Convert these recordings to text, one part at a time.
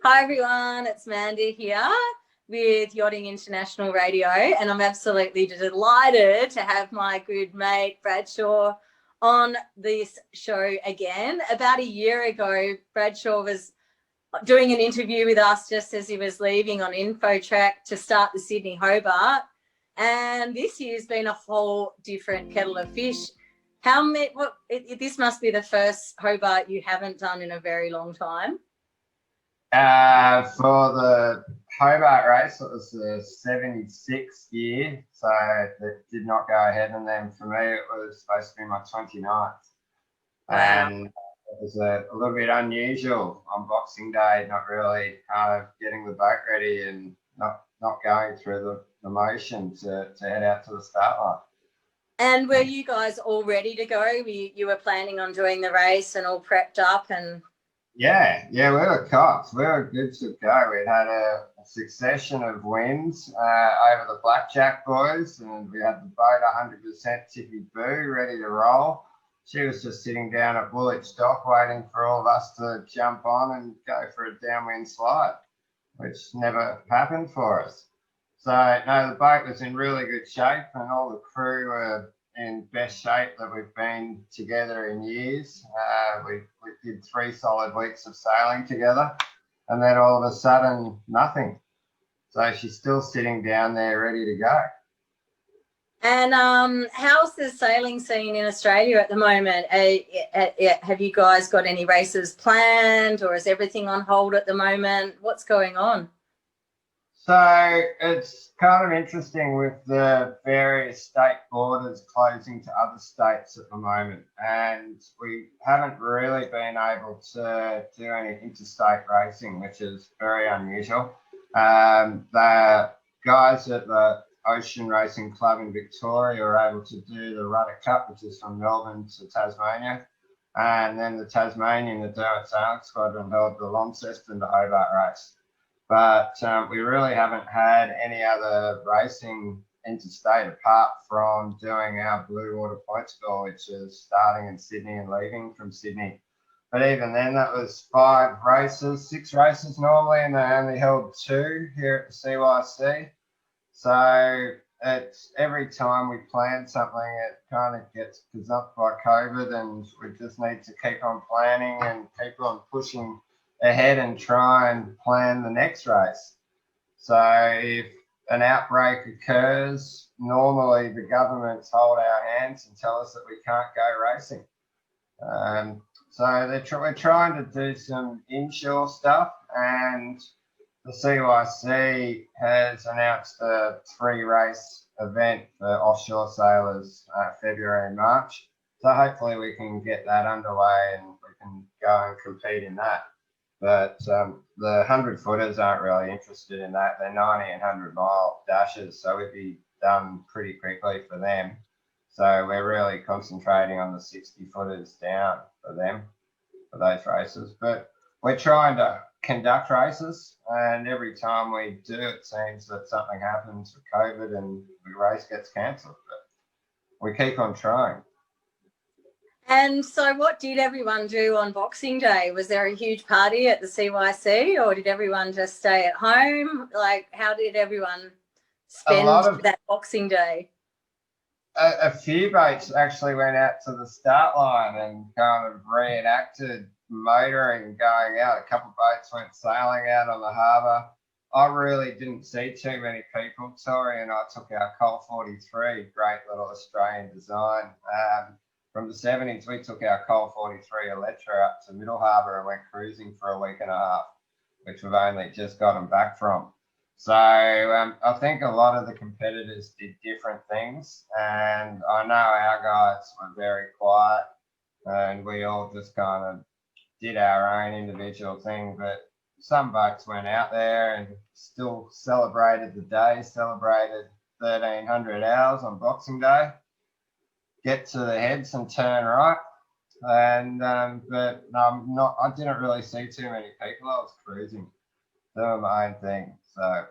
Hi everyone, it's Manda here with Yachting International Radio, and I'm absolutely delighted to have my good mate Bradshaw on this show again. About a year ago, Bradshaw was doing an interview with us just as he was leaving on InfoTrack to start the Sydney Hobart, and this year's been a whole different kettle of fish. This must be the first Hobart you haven't done in a very long time. For the Hobart race, it was the 76th year, so it did not go ahead. And then for me, it was supposed to be my 29th. Wow. And it was a little bit unusual on Boxing Day, not really kind of getting the boat ready and not going through the motion to head out to the start line. And were you guys all ready to go? You were planning on doing the race and all prepped up and... Yeah, we were cocked. We were good to go. We'd had a succession of wins over the Blackjack boys, and we had the boat 100% tippy boo, ready to roll. She was just sitting down at Woolwich Dock waiting for all of us to jump on and go for a downwind slide, which never happened for us. So, no, the boat was in really good shape, and all the crew were in best shape that we've been together in years. We did 3 solid weeks of sailing together, and then all of a sudden, nothing. So she's still sitting down there ready to go. And how's the sailing scene in Australia at the moment? Have you guys got any races planned, or is everything on hold at the moment? What's going on? So it's kind of interesting with the various state borders closing to other states at the moment, and we haven't really been able to do any interstate racing, which is very unusual. The guys at the Ocean Racing Club in Victoria are able to do the Rudder Cup, which is from Melbourne to Tasmania, and then the Tasmanian, the Derwent Sailing Squadron, held the Launceston to Hobart race. But we really haven't had any other racing interstate apart from doing our Blue Water Point Score, which is starting in Sydney and leaving from Sydney. But even then, that was 6 races normally, and they only held 2 here at the CYC. So it's every time we plan something, it kind of gets gazumped by COVID, and we just need to keep on planning and keep on pushing ahead and try and plan the next race. So if an outbreak occurs, normally the governments hold our hands and tell us that we can't go racing. So we're trying to do some inshore stuff, and the CYC has announced a 3-race event for offshore sailors February and March. So hopefully we can get that underway and we can go and compete in that. But the 100-footers aren't really interested in that. They're 90 and 100-mile dashes, so we'd be done pretty quickly for them. So we're really concentrating on the 60-footers down for them, for those races. But we're trying to conduct races, and every time we do, it seems that something happens with COVID and the race gets cancelled. But we keep on trying. And so what did everyone do on Boxing Day? Was there a huge party at the CYC, or did everyone just stay at home? Like, how did everyone spend that Boxing Day? A few boats actually went out to the start line and kind of reenacted motoring going out. A couple of boats went sailing out on the harbour. I really didn't see too many people. Tori and I took our Col 43, great little Australian design. From the 70s, we took our Col 43 Electra up to Middle Harbour and went cruising for a week and a half, which we've only just gotten back from. So I think a lot of the competitors did different things, and I know our guys were very quiet, and we all just kind of did our own individual thing. But some boats went out there and still celebrated the day, celebrated 1,300 hours on Boxing Day. Get to the heads and turn right, and but I didn't really see too many people. I was cruising, doing my own thing. So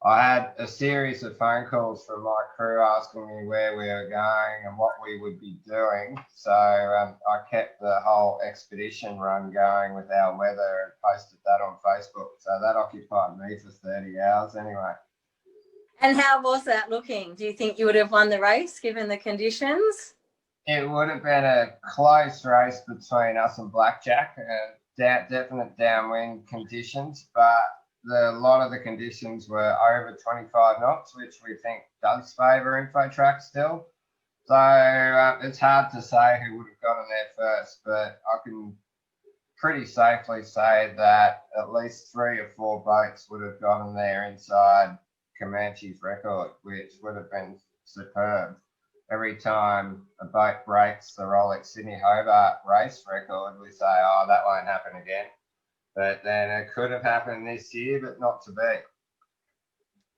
I had a series of phone calls from my crew asking me where we were going and what we would be doing. So I kept the whole expedition run going with our weather and posted that on Facebook. So that occupied me for 30 hours anyway. And how was that looking? Do you think you would have won the race given the conditions? It would have been a close race between us and Blackjack. Definite downwind conditions, but a lot of the conditions were over 25 knots, which we think does favour Infotrack still. So it's hard to say who would have gotten there first, but I can pretty safely say that at least 3 or 4 boats would have gotten there inside Comanche's record, which would have been superb. Every time a boat breaks the Rolex Sydney Hobart race record, we say, oh, that won't happen again. But then it could have happened this year, but not to be.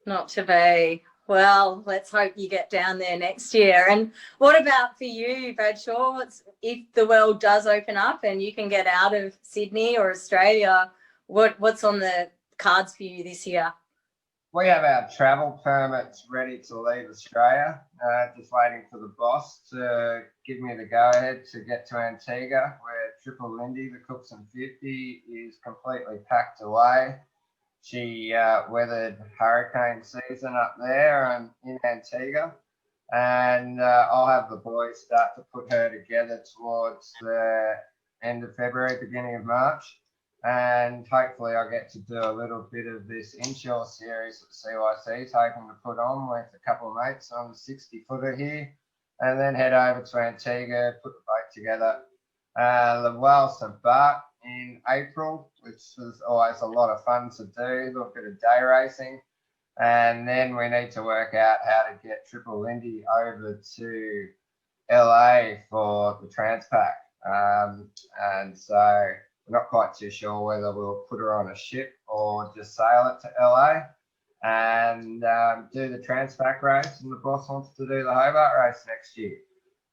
Not to be. Well, let's hope you get down there next year. And what about for you, Bradshaw? If the world does open up and you can get out of Sydney or Australia, what's on the cards for you this year? We have our travel permits ready to leave Australia. Just waiting for the boss to give me the go-ahead to get to Antigua, where Triple Lindy, the Cookson 50, is completely packed away. She weathered hurricane season up there and in Antigua, and I'll have the boys start to put her together towards the end of February, beginning of March. And hopefully I get to do a little bit of this inshore series that CYC is hoping to put on with a couple of mates on the 60-footer here, and then head over to Antigua, put the boat together. The Wales embark in April, which is always a lot of fun to do, look at a day racing. And then we need to work out how to get Triple Lindy over to LA for the Transpac. And so we're not quite too sure whether we'll put her on a ship or just sail it to LA and do the Transpac race. And the boss wants to do the Hobart race next year.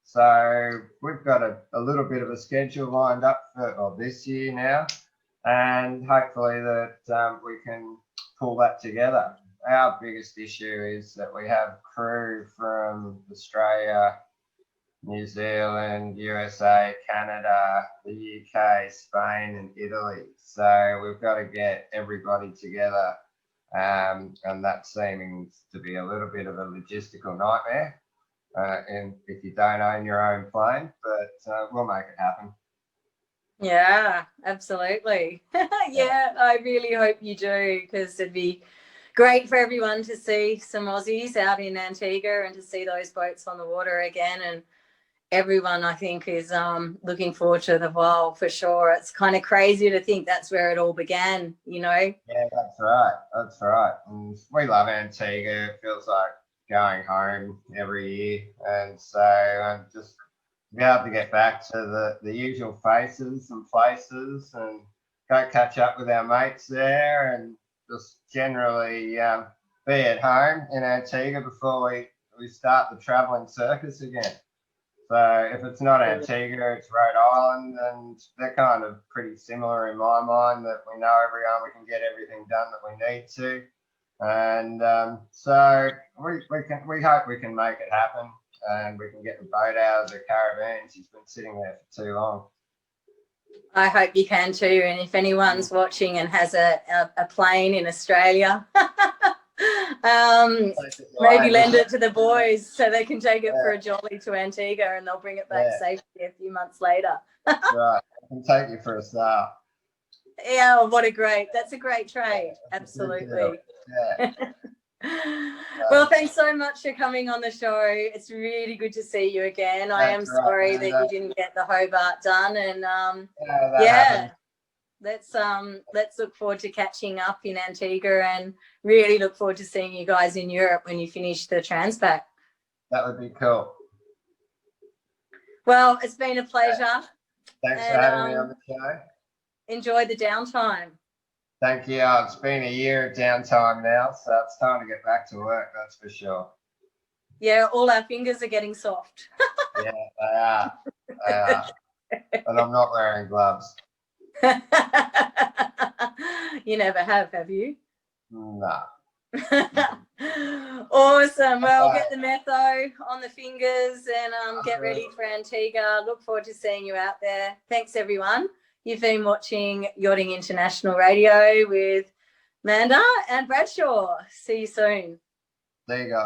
So we've got a little bit of a schedule lined up for this year now, and hopefully that we can pull that together. Our biggest issue is that we have crew from Australia, New Zealand, USA, Canada, the UK, Spain, and Italy. So we've got to get everybody together, and that's seeming to be a little bit of a logistical nightmare. And if you don't own your own plane, but we'll make it happen. Yeah, absolutely. Yeah, I really hope you do, because it'd be great for everyone to see some Aussies out in Antigua and to see those boats on the water again. And everyone, I think, is looking forward to the Val for sure. It's kind of crazy to think that's where it all began, you know? Yeah, that's right. That's right. And we love Antigua. It feels like going home every year. And so just be able to get back to the usual faces and places and go catch up with our mates there and just generally be at home in Antigua before we start the travelling circus again. So if it's not Antigua, it's Rhode Island, and they're kind of pretty similar in my mind, that we know everyone, we can get everything done that we need to. And so we hope we can make it happen, and we can get the boat out of the caravan. She's been sitting there for too long. I hope you can too. And if anyone's watching and has a plane in Australia, maybe lend it to the boys so they can take it for a jolly to Antigua, and they'll bring it back safely a few months later. Right, I can take you for a sail. Yeah, that's a great trade. Absolutely. Yeah. Well, thanks so much for coming on the show. It's really good to see you again. I am sorry that you didn't get the Hobart done, and let's look forward to catching up in Antigua, and really look forward to seeing you guys in Europe when you finish the Transpac. That would be cool. Well, it's been a pleasure. Thanks for having me on the show. Enjoy the downtime. Thank you. It's been a year of downtime now, so it's time to get back to work, that's for sure. Yeah, all our fingers are getting soft. Yeah, they are. They are. And I'm not wearing gloves. You never have you? No. Awesome. Well, get the metho on the fingers and get ready for Antigua. Look forward to seeing you out there. Thanks, everyone. You've been watching Yachting International Radio with Manda and Bradshaw. See you soon. There you go.